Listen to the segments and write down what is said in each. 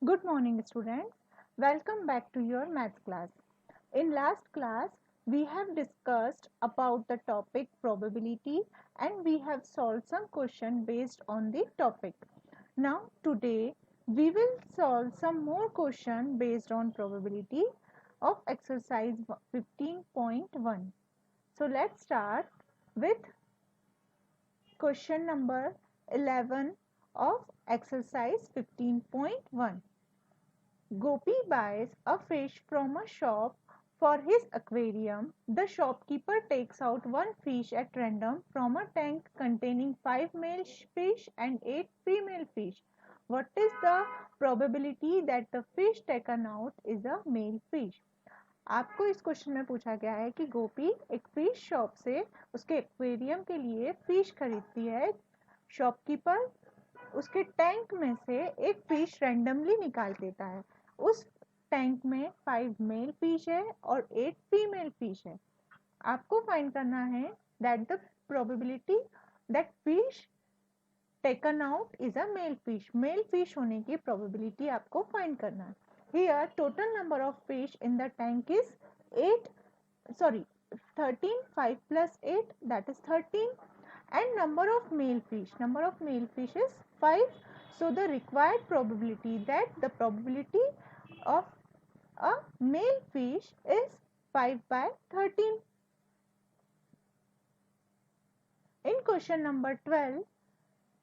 Good morning students. Welcome back to your math class. In last class, we have discussed about the topic probability and we have solved some question based on the topic. Now today we will solve some more question based on probability of exercise 15.1. So let's start with question number 11 of exercise 15.1. Gopi buys a fish from a shop for his aquarium. The shopkeeper takes out one fish at random from a tank containing 5 male fish and 8 female fish. What is the probability that the fish taken out is a male fish? आपको इस question में पूछा गया है कि गोपी एक fish shop से उसके एक्वेरियम के लिए फिश खरीदती है। शॉपकीपर उसके टैंक में से एक फिश रैंडमली निकाल देता है। उस टैंक में 5 मेल फिश है और 8 फीमेल फिश है। आपको फाइंड करना है that the probability that fish taken out is a male fish. Male fish होने की प्रोबेबिलिटी आपको फाइंड करना है। Here total number of fish in the tank is 13, 5 plus 8 that is 13, and number of male fish is 5. So the required probability that the probability of a male fish is 5 by 13. In question number 12,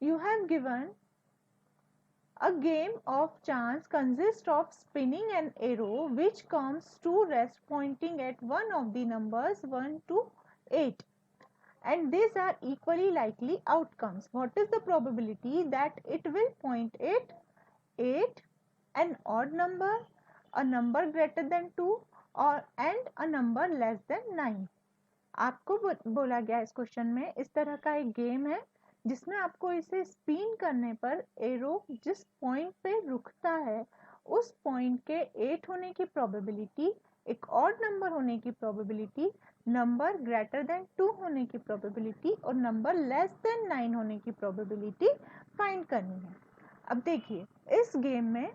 you have given a game of chance consists of spinning an arrow which comes to rest pointing at one of the numbers 1 to 8, and these are equally likely outcomes. What is the probability that it will point at 8, an odd number, a number greater than 2 and a number less than 9? आपको बोला गया इस question में इस तरह का एक game है जिसमें आपको इसे स्पिन करने पर एरो जिस पॉइंट पे रुकता है उस पॉइंट के 8 होने की प्रोबेबिलिटी, एक ऑड नंबर होने की प्रोबेबिलिटी, नंबर ग्रेटर देन 2 होने की प्रोबेबिलिटी और नंबर लेस देन 9 होने की प्रोबेबिलिटी फाइंड करनी है। अब देखिए इस गेम में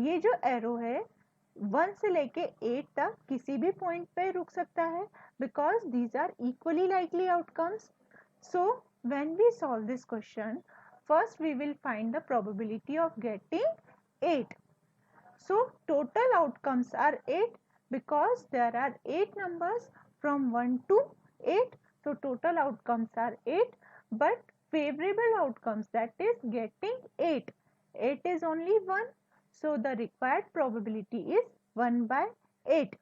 ये जो एरो है 1 से लेके 8 तक किसी भी पॉइंट पे रुक सकता है because these are equally likely outcomes. So when we solve this question, first we will find the probability of getting 8. So total outcomes are 8 because there are 8 numbers from 1 to 8. So total outcomes are 8, but favorable outcomes, that is getting 8. 8 is only 1. So the required probability is 1 by 8.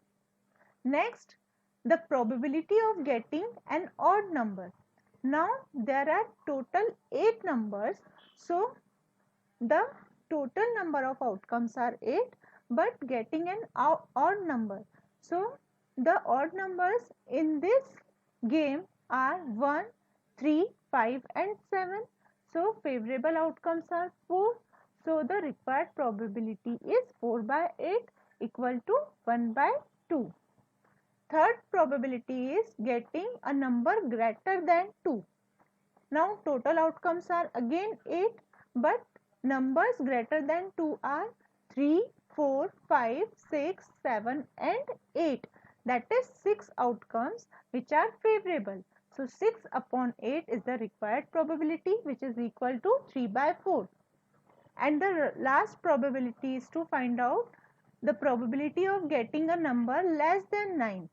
Next, the probability of getting an odd number. Now there are total 8 numbers, so the total number of outcomes are 8, but getting an odd number. So the odd numbers in this game are 1, 3, 5 and 7. So favorable outcomes are 4. So the required probability is 4 by 8 equal to 1 by 2. Third probability is getting a number greater than 2. Now total outcomes are again 8, but numbers greater than 2 are 3, 4, 5, 6, 7 and 8. That is 6 outcomes which are favorable. So 6 upon 8 is the required probability, which is equal to 3 by 4. And the last probability is to find out the probability of getting a number less than 9.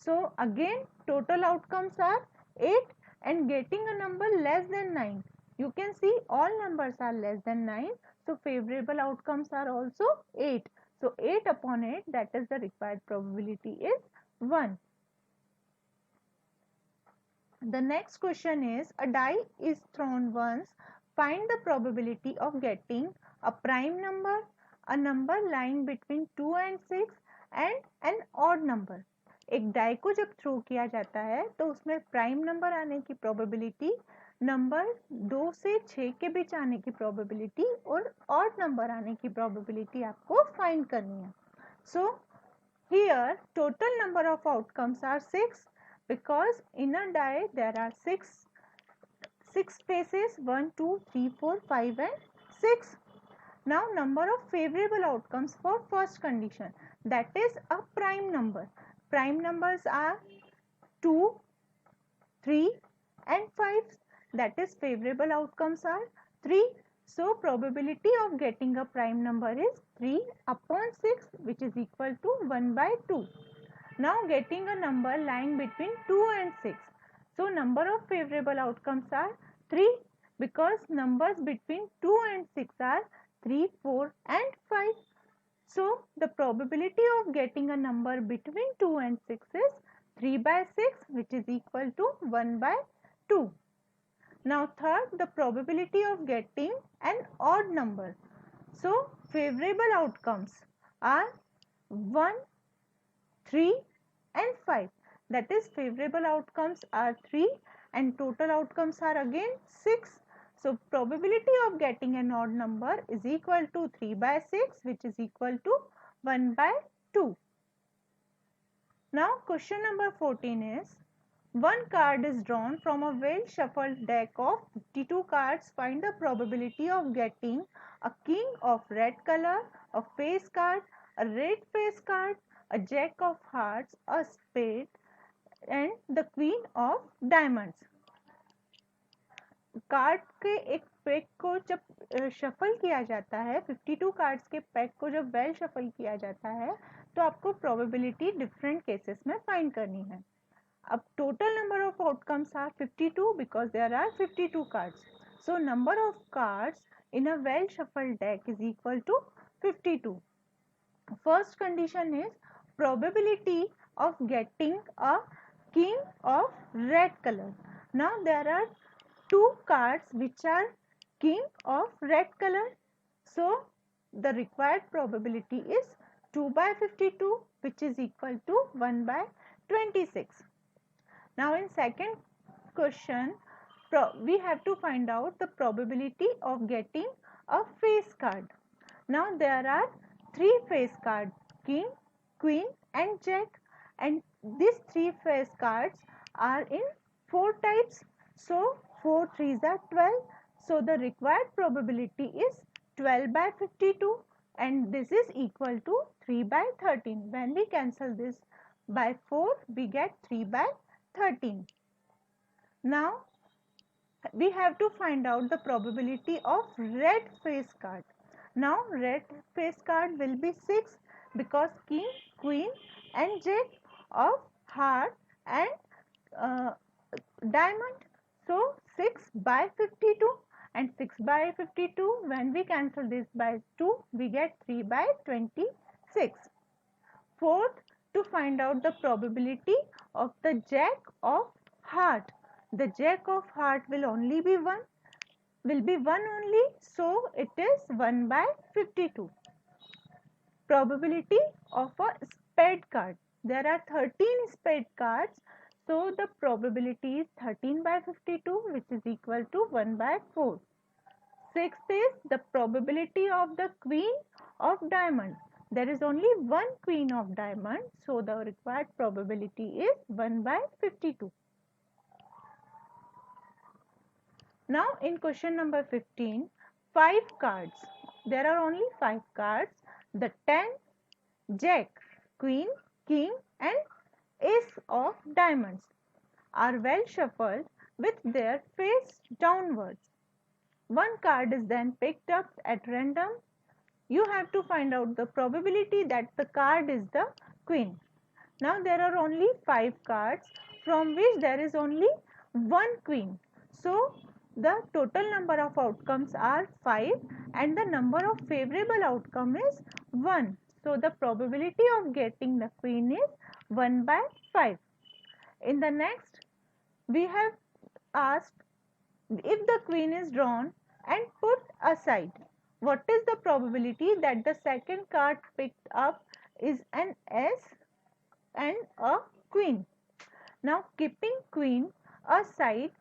So again total outcomes are 8 and getting a number less than 9. You can see all numbers are less than 9. So favorable outcomes are also 8. So 8 upon 8, that is the required probability is 1. The next question is, a die is thrown once. Find the probability of getting a prime number, a number lying between 2 and 6 and an odd number. एक die को जब throw किया जाता है तो उसमें prime number आने की प्रोबेबिलिटी, नंबर 2 से 6 के बीच आने की प्रोबेबिलिटी और ऑड नंबर आने की प्रोबेबिलिटी आपको फाइंड करनी है। So here total number of outcomes are 6 because in a die there are 6 spaces 1, 2, 3, 4, 5 and 6. Now number of favorable outcomes for first condition, that is a prime number. Prime numbers are 2, 3 and 5, that is favorable outcomes are 3. So probability of getting a prime number is 3 upon 6, which is equal to 1 by 2. Now getting a number lying between 2 and 6. So number of favorable outcomes are 3, because numbers between 2 and 6 are 3, 4 and 5. So the probability of getting a number between 2 and 6 is 3 by 6, which is equal to 1 by 2. Now third, the probability of getting an odd number. So favorable outcomes are 1, 3 and 5. That is favorable outcomes are 3 and total outcomes are again 6. So probability of getting an odd number is equal to 3 by 6, which is equal to 1 by 2. Now question number 14 is, one card is drawn from a well shuffled deck of 52 cards. Find the probability of getting a king of red color, a face card, a red face card, a jack of hearts, a spade and the queen of diamonds. Card के एक pack को जब shuffle किया जाता है, 52 cards के pack को जब वेल शफल किया जाता है, तो आपको प्रोबेबिलिटी डिफरेंट केसेस में फाइंड करनी है. अब total number of outcomes are 52 because there are 52 cards. So number of cards in a well shuffle deck is equal to 52. First condition is probability of getting a king of red color. Now there are two cards which are king of red color. So the required probability is 2 by 52, which is equal to 1 by 26. Now in second question, we have to find out the probability of getting a face card. Now there are three face cards, king, queen and jack, and these three face cards are in 4 types. So 4 3s are 12. So the required probability is 12 by 52 and this is equal to 3 by 13. When we cancel this by 4, we get 3 by 13. Now we have to find out the probability of red face card. Now red face card will be 6 because king, queen and jack of heart and diamond. So 6 by 52 and 6 by 52, when we cancel this by 2, we get 3 by 26. Fourth, to find out the probability of the jack of heart. The jack of heart will only be 1, will be 1 only, so it is 1 by 52. Probability of a spade card. There are 13 spade cards, so the probability is 13 by 52, which is equal to 1 by 4. Sixth is the probability of the queen of diamond. There is only one queen of diamond, so the required probability is 1 by 52. Now in question number 15, 5 cards. There are only 5 cards. The 10, jack, queen, king and ace of diamonds are well shuffled with their face downwards. One card is then picked up at random. You have to find out the probability that the card is the queen. Now there are only 5 cards from which there is only one queen. So the total number of outcomes are 5 and the number of favorable outcome is 1. So the probability of getting the queen is 1 by 5. In the next, we have asked if the queen is drawn and put aside, what is the probability that the second card picked up is an S and a queen. Now keeping queen aside,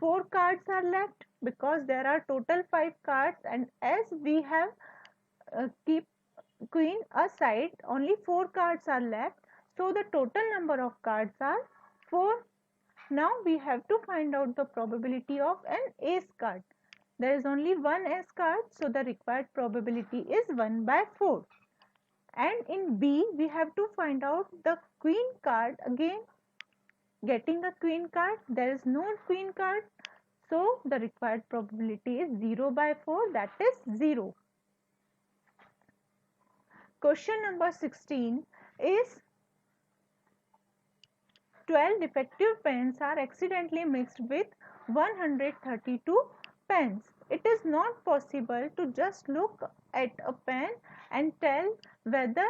4 cards are left because there are total 5 cards, and as we have keep queen aside, only 4 cards are left, so the total number of cards are 4. Now we have to find out the probability of an ace card. There is only one S card, so the required probability is 1 by 4. And in B, we have to find out the queen card again. Getting a queen card, there is no queen card, so the required probability is 0 by 4, that is 0. Question number 16 is 12 defective pens are accidentally mixed with 132 pens. It is not possible to just look at a pen and tell whether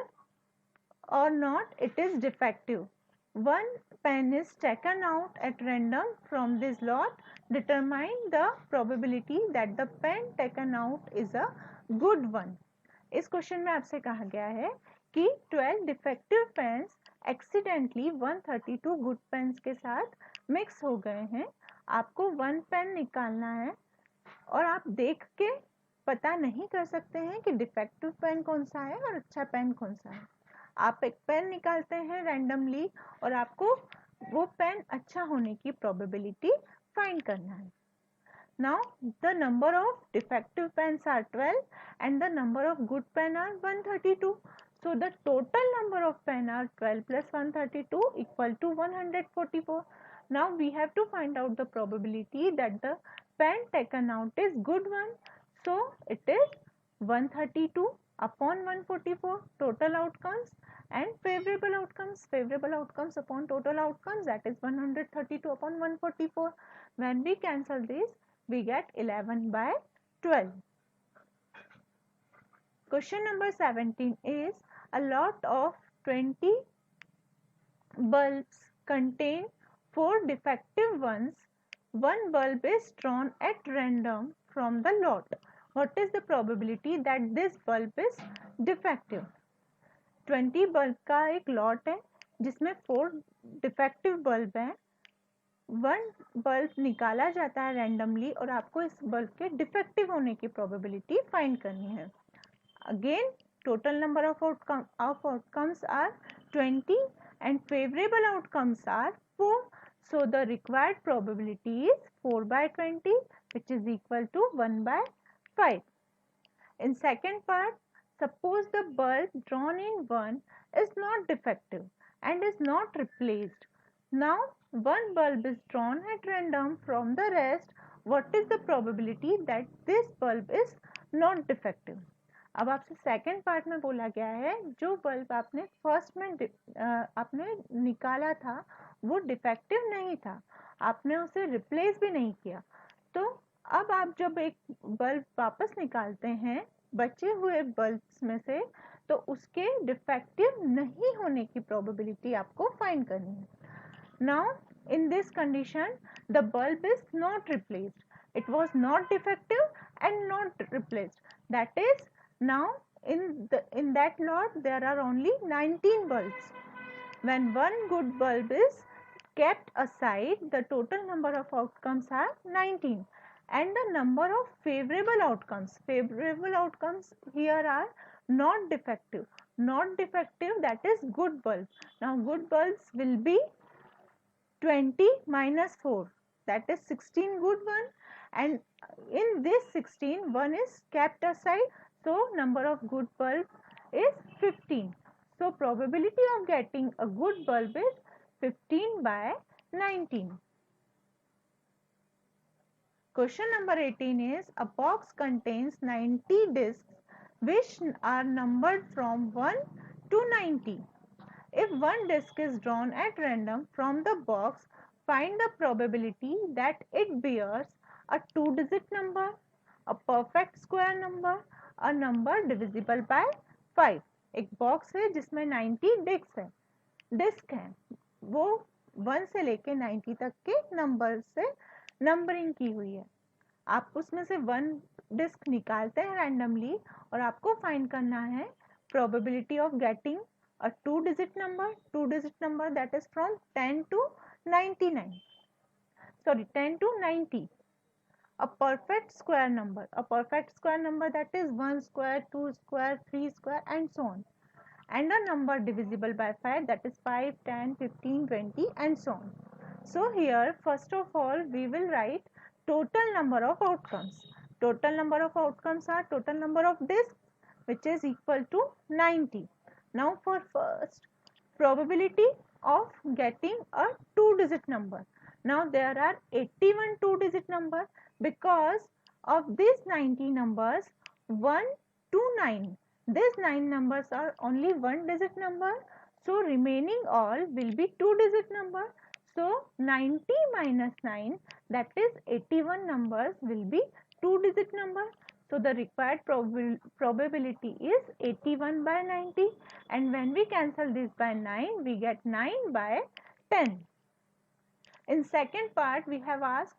or not it is defective. One pen is taken out at random from this lot. Determine the probability that the pen taken out is a good one. इस question में आपसे कहा गया है कि 12 defective pens accidentally 132 good pens के साथ mix हो गए हैं. आपको वन पेन निकालना है और आप देख के पता नहीं कर सकते हैं कि डिफेक्टिव पेन कौन सा है और अच्छा पेन कौन सा है. आप एक पेन निकालते हैं रैंडमली और आपको वो पेन अच्छा होने की प्रोबेबिलिटी फाइंड करना है. Now the number of defective pens are 12 and the number of good pen are 132. So the total number of pen are 12 plus 132 equal to 144. Now we have to find out the probability that the pen taken out is good one. So it is 132 upon 144 total outcomes and favorable outcomes upon total outcomes, that is 132 upon 144. When we cancel this, we get 11 by 12. Question number 17 is a lot of 20 bulbs contain 4 defective ones. One bulb is drawn at random from the lot. What is the probability that this bulb is defective? 20 bulb का एक lot है जिसमें 4 defective bulb हैं. One bulb निकाला जाता है randomly और आपको इस बल्ब के डिफेक्टिव होने की प्रोबेबिलिटी फाइंड करनी है. Again total number of outcomes are 20 and favourable outcomes are 4. So the required probability is 4 by 20 which is equal to 1 by 5. In second part, suppose the bulb drawn in 1 is not defective and is not replaced. Now one bulb is drawn at random from the rest. What is the probability that this bulb is not defective? अब आपसे second part में बोला गया है जो bulb आपने first में आपने निकाला था वो डिफेक्टिव नहीं था, आपने उसे रिप्लेस भी नहीं किया. तो अब आप जब एक बल्ब वापस निकालते हैं बचे हुए बल्ब्स में से, तो उसके डिफेक्टिव नहीं होने की प्रोबेबिलिटी आपको फाइंड करनी है. Now in this condition the bulb is not replaced, it was not defective and not replaced. That is, now in that lot there are only 19 bulbs. When one good bulb is kept aside, the total number of outcomes are 19 and the number of favorable outcomes here are not defective, that is good bulb. Now good bulbs will be 20 minus 4, that is 16 good one, and in this 16 one is kept aside, so number of good bulbs is 15. So probability of getting a good bulb is 15 by 19. Question number 18 is a box contains 90 discs which are numbered from 1 to 90. If one disc is drawn at random from the box, find the probability that it bears a 2-digit number, a perfect square number, a number divisible by 5. एक box है जिसमें 90 disc हैं, वो 1 से लेके 90 तक के number से नंबरिंग की हुई है. आप उसमें से 1 डिस्क निकालते हैं रैंडमली और आपको फाइंड करना है probability of getting a 2-digit number that is from 10 to 99, sorry 10 to 90. A perfect square number that is 1 square, 2 square, 3 square and so on, and a number divisible by 5, that is 5, 10, 15, 20 and so on. So here first of all we will write total number of outcomes. Total number of outcomes are total number of discs, which is equal to 90. Now for first, probability of getting a 2-digit number. Now there are 81 2-digit number. Because of these 90 numbers 1 to 9, these 9 numbers are only 1-digit number, so remaining all will be 2-digit number. So 90 minus 9, that is 81 numbers, will be 2-digit number. So the required probability is 81 by 90, and when we cancel this by 9, we get 9 by 10. In second part, we have asked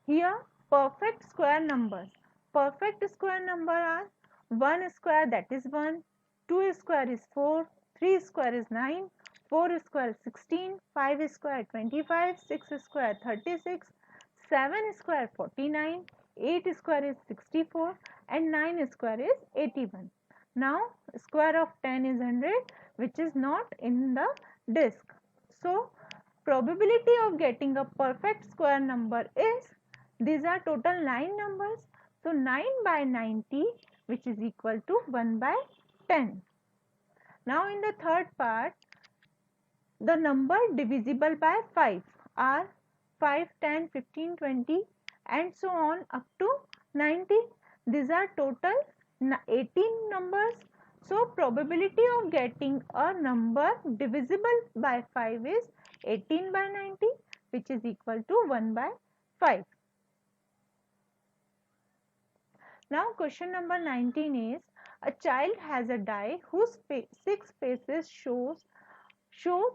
here perfect square numbers. Perfect square number are 1 square, that is 1, 2 square is 4, 3 square is 9, 4 square is 16, 5 square 25, 6 square 36, 7 square 49, 8 square is 64, and 9 square is 81. Now square of 10 is 100, which is not in the disk. So probability of getting a perfect square number is, these are total 9 numbers, so 9 by 90, which is equal to 1 by 10. Now in the third part, the number divisible by 5 are 5, 10, 15, 20 and so on up to 90. These are total 18 numbers. So probability of getting a number divisible by 5 is 18 by 90, which is equal to 1 by 5. Now question number 19 is, a child has a die whose 6 faces show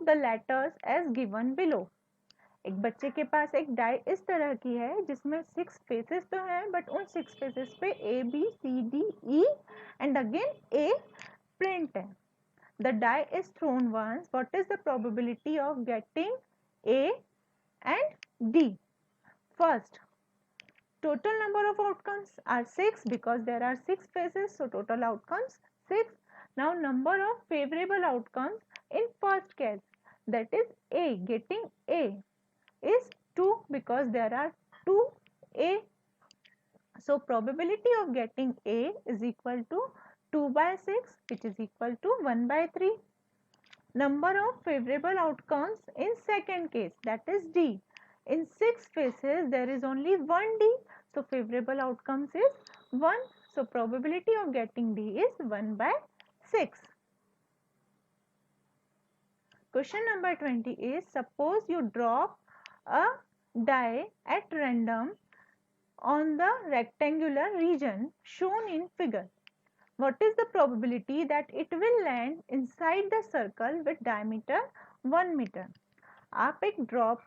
the letters as given below. एक बच्चे के पास एक die इस तरह की है जिसमें 6 faces तो हैं, बट उन 6 फेसेस पे A, B, C, D, E and again A print है. The die is thrown once. What is the probability of getting A and D? First, total number of outcomes are 6 because there are 6 faces, so total outcomes 6. Now number of favorable outcomes in first case, that is A, getting A is 2 because there are 2 A. So probability of getting A is equal to 2 by 6, which is equal to 1 by 3. Number of favorable outcomes in second case, that is D. In 6 faces there is only 1 D, so favorable outcomes is 1. So probability of getting D is 1 by 6. Question number 20 is, suppose you drop a die at random on the rectangular region shown in figure. What is the probability that it will land inside the circle with diameter 1 meter? आप एक drop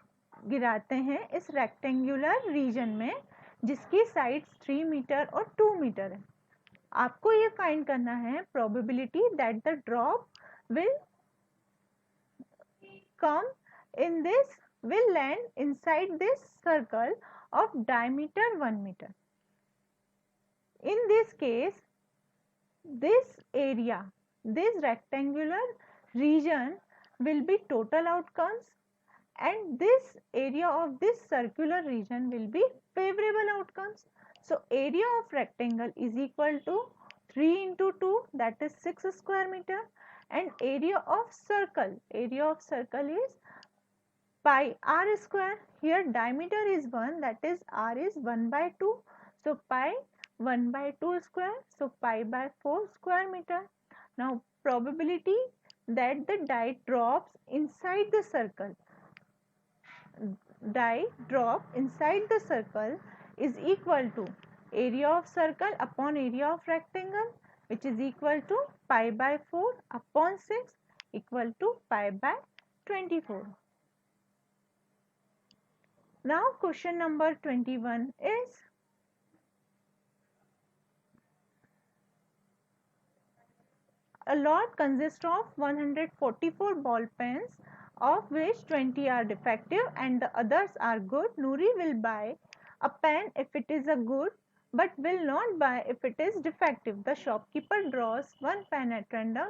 गिराते हैं इस rectangular reason में जिसकी sides 3 metre और 2 metre है. आपको ये फाइंड करना है probability that the drop will come in this, will land inside this circle of diameter 1 meter. In this case, this area, this rectangular region will be total outcomes and this area of this circular region will be favorable outcomes. So area of rectangle is equal to 3 into 2, that is 6 square meter, and area of circle is pi r square. Here diameter is 1, that is r is 1 by 2, so pi 1 by 2 square, so pi by 4 square meter. Now probability that the die drops inside the circle, is equal to area of circle upon area of rectangle, which is equal to pi by 4 upon 6 equal to pi by 24. Now question number 21 is, a lot consists of 144 ball pens, of which 20 are defective and the others are good. Noori will buy a pen if it is a good, but will not buy if it is defective. The shopkeeper draws one pen at random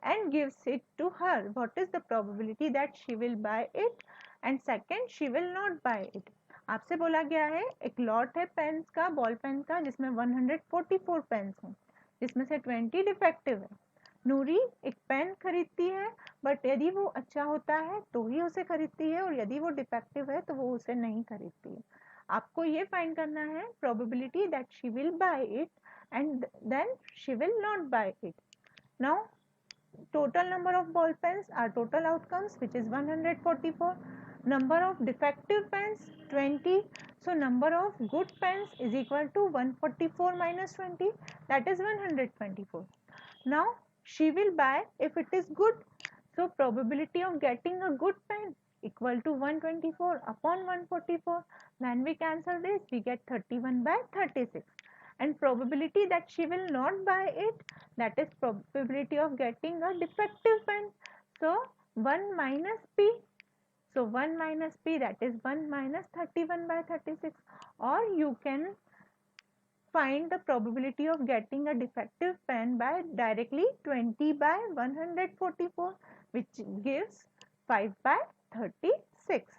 and gives it to her. What is the probability that she will buy it? And second, she will not buy it. आपसे बोला गया है एक lot है pens का, ball pen का, जिसमें 144 pens हैं, जिसमें से 20 डिफेक्टिव है। नूरी एक पेन खरीदती है, बट यदि वो अच्छा होता है तो ही उसे खरीदती है, और यदि वो डिफेक्टिव है तो वो उसे नहीं खरीदती है। आपको ये फाइंड करना है probability that she will buy it and then she will not buy it. Now total number of ball pens are total outcomes, which is 144. Number of defective pens 20. So number of good pens is equal to 144 minus 20, that is 124. Now she will buy if it is good. So probability of getting a good pen equal to 124 upon 144. When we cancel this, we get 31 by 36. And probability that she will not buy it, that is probability of getting a defective pen. So 1 minus p. So 1 minus p, that is 1 minus 31 by 36. Or you can find the probability of getting a defective pen by directly 20 by 144, which gives 5 by 36.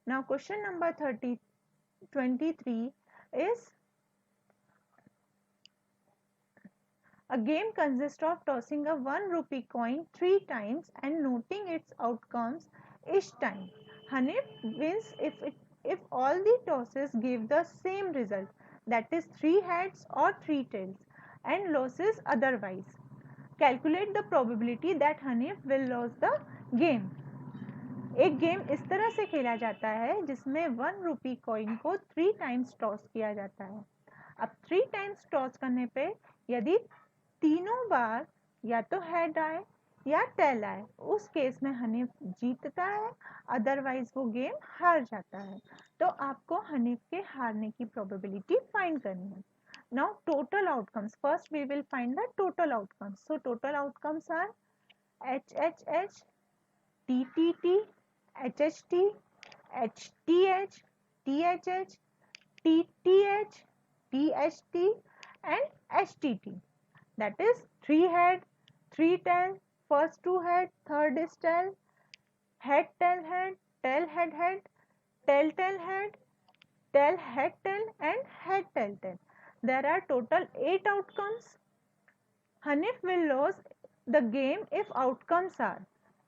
Now question number 23 is, a game consists of tossing a 1 rupee coin 3 times and noting its outcomes each time. Hanif wins if all the tosses give the same result, that is 3 heads or 3 tails, and loses otherwise. Calculate the probability that Hanif will lose the game. एक game इस तरह से खेला जाता है जिसमें 1 rupee coin को 3 times toss किया जाता है। अब 3 टाइम्स टॉस करने पे यदि तीनों बार या तो हेड आए या टेल आए, उस केस में हनीफ जीतता है, अदरवाइज वो गेम हार जाता है। तो आपको हनीफ के हारने की प्रोबेबिलिटी फाइंड करनी है। Now total outcomes, first we will find the total outcomes. So total outcomes are HHH, TTT, HHT, HTH, THH, TTH, THT and HTT. That is 3 head, 3 tail, first 2 head, third is tail, head tail head, tail head head, tail tail head, tail head tail and head tail tail. There are total 8 outcomes. Hanif will lose the game if outcomes are.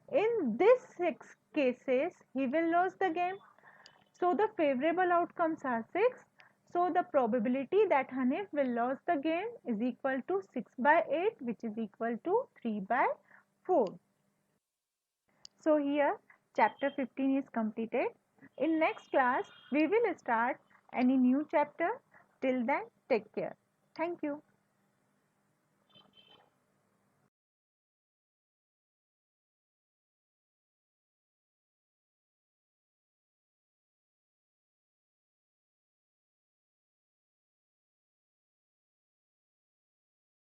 In these 6 cases, he will lose the game. So the favorable outcomes are 6. So the probability that Hanif will lose the game is equal to 6 by 8, which is equal to 3 by 4. So here chapter 15 is completed. In next class, we will start any new chapter. Till then, take care. Thank you.